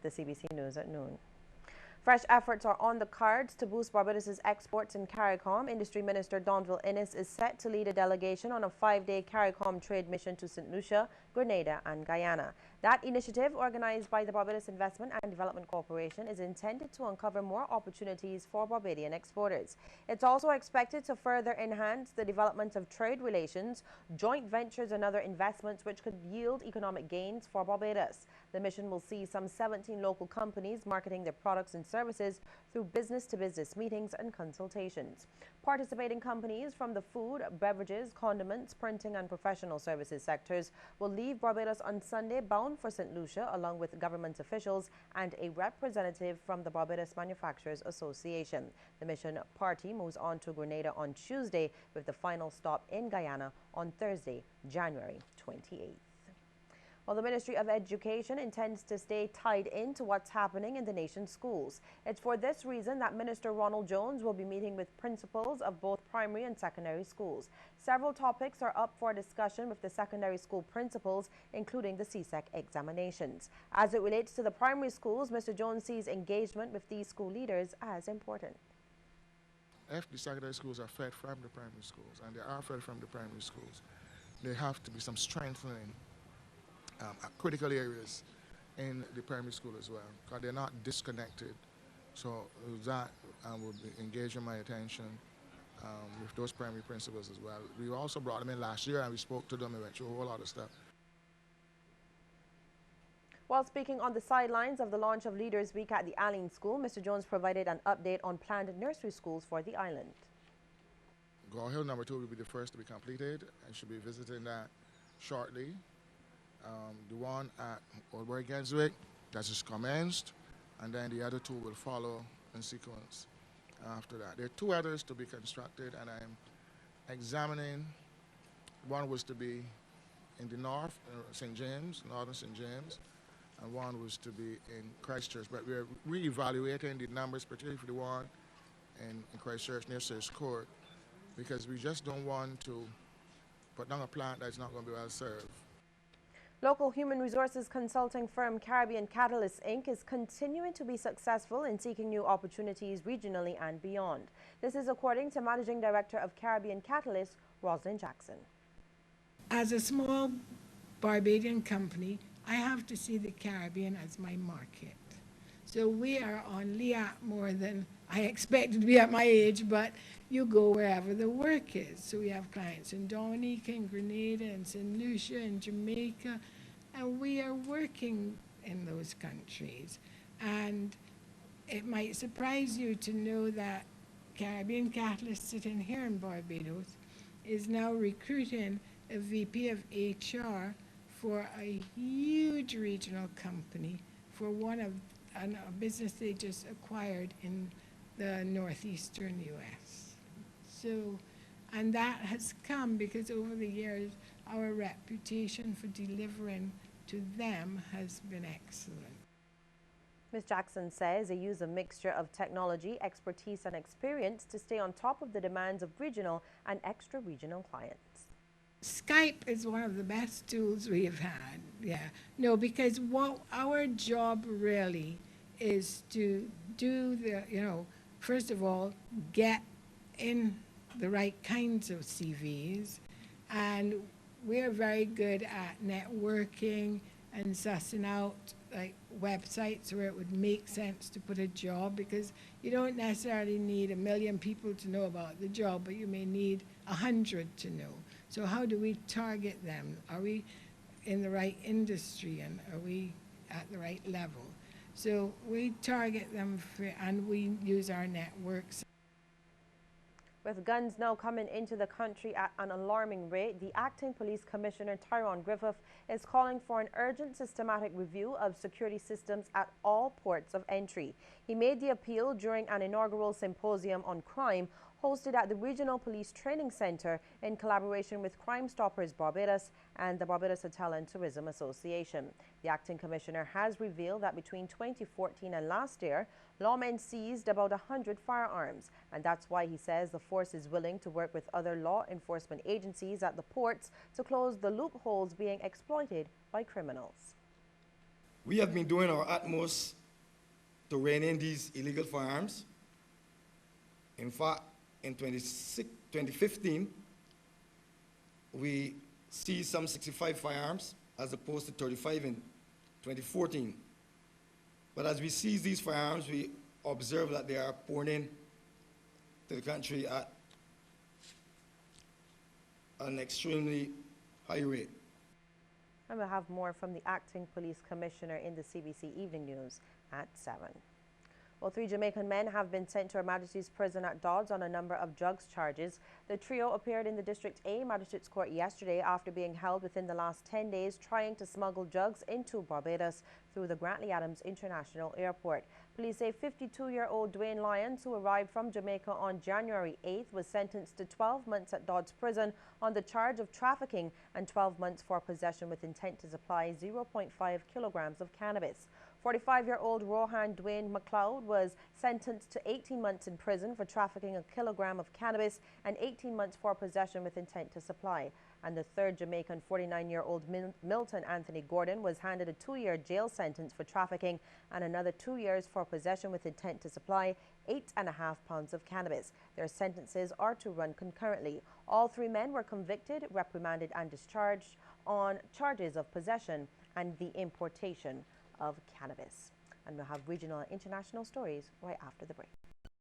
with the CBC News at noon. Fresh efforts are on the cards to boost Barbados' exports in CARICOM. Industry Minister Donville Innes is set to lead a delegation on a 5-day CARICOM trade mission to St. Lucia, Grenada and Guyana. That initiative, organized by the Barbados Investment and Development Corporation, is intended to uncover more opportunities for Barbadian exporters. It's also expected to further enhance the development of trade relations, joint ventures and other investments which could yield economic gains for Barbados. The mission will see some 17 local companies marketing their products and services through business-to-business meetings and consultations. Participating companies from the food, beverages, condiments, printing and professional services sectors will leave Barbados on Sunday bound for St. Lucia, along with government officials and a representative from the Barbados Manufacturers Association. The mission party moves on to Grenada on Tuesday, with the final stop in Guyana on Thursday, January 28th. Well, the Ministry of Education intends to stay tied into what's happening in the nation's schools. It's for this reason that Minister Ronald Jones will be meeting with principals of both primary and secondary schools. Several topics are up for discussion with the secondary school principals, including the CSEC examinations. As it relates to the primary schools, Mr. Jones sees engagement with these school leaders as important. If the secondary schools are fed from the primary schools, and they are fed from the primary schools, there have to be some strengthening at critical areas in the primary school as well, because they're not disconnected. So that will be engaging my attention with those primary principals as well. We also brought them in last year and we spoke to them and went through a whole lot of stuff. While speaking on the sidelines of the launch of Leaders Week at the Allen School, Mr. Jones provided an update on planned nursery schools for the island. Gore Hill number 2 will be the first to be completed and should be visiting that shortly. The one at Oldbury Genswick, that just commenced, and then the other 2 will follow in sequence after that. There are 2 others to be constructed, and I'm examining. One was to be in the north, St. James, northern St. James, and one was to be in Christchurch. But we're re-evaluating the numbers, particularly for the one in Christchurch near Sears Court, because we just don't want to put down a plant that's not going to be well served. Local human resources consulting firm Caribbean Catalyst Inc. is continuing to be successful in seeking new opportunities regionally and beyond. This is according to Managing Director of Caribbean Catalyst, Rosalind Jackson. As a small Barbadian company, I have to see the Caribbean as my market. So we are on LEAP more than I expected to be at my age, but you go wherever the work is. So we have clients in Dominica, in Grenada, in St. Lucia, in Jamaica, and we are working in those countries. And it might surprise you to know that Caribbean Catalyst sitting here in Barbados is now recruiting a VP of HR for a huge regional company for a business they just acquired in the northeastern U.S. So, and that has come because over the years, our reputation for delivering to them has been excellent. Ms. Jackson says they use a mixture of technology, expertise and experience to stay on top of the demands of regional and extra-regional clients. Skype is one of the best tools we've had, No, because what our job really is to do first of all, get in the right kinds of CVs, and we're very good at networking and sussing out like websites where it would make sense to put a job, because you don't necessarily need 1 million people to know about the job, but you may need 100 to know. So how do we target them? Are we in the right industry, and are we at the right level? So we target them and we use our networks. With guns now coming into the country at an alarming rate, the Acting Police Commissioner Tyrone Griffith is calling for an urgent systematic review of security systems at all ports of entry. He made the appeal during an inaugural symposium on crime hosted at the Regional Police Training Center in collaboration with Crime Stoppers Barbados and the Barbados Hotel and Tourism Association. The acting commissioner has revealed that between 2014 and last year, lawmen seized about 100 firearms, and that's why he says the force is willing to work with other law enforcement agencies at the ports to close the loopholes being exploited by criminals. We have been doing our utmost to rein in these illegal firearms. In fact, in 2015, we seized some 65 firearms as opposed to 35 in 2014. But as we seize these firearms, we observe that they are pouring in to the country at an extremely high rate. And we'll have more from the acting police commissioner in the CBC Evening News at 7. Well, 3 Jamaican men have been sent to Her Majesty's Prison at Dodds on a number of drugs charges. The trio appeared in the District A Magistrates Court yesterday after being held within the last 10 days trying to smuggle drugs into Barbados through the Grantley Adams International Airport. Police say 52-year-old Dwayne Lyons, who arrived from Jamaica on January 8th, was sentenced to 12 months at Dodds Prison on the charge of trafficking and 12 months for possession with intent to supply 0.5 kilograms of cannabis. 45-year-old Rohan Dwayne McLeod was sentenced to 18 months in prison for trafficking a kilogram of cannabis and 18 months for possession with intent to supply. And the third Jamaican, 49-year-old Milton Anthony Gordon, was handed a 2-year jail sentence for trafficking and another 2 years for possession with intent to supply 8.5 pounds of cannabis. Their sentences are to run concurrently. All 3 men were convicted, reprimanded and discharged on charges of possession and the importation of cannabis. And we'll have regional and international stories right after the break.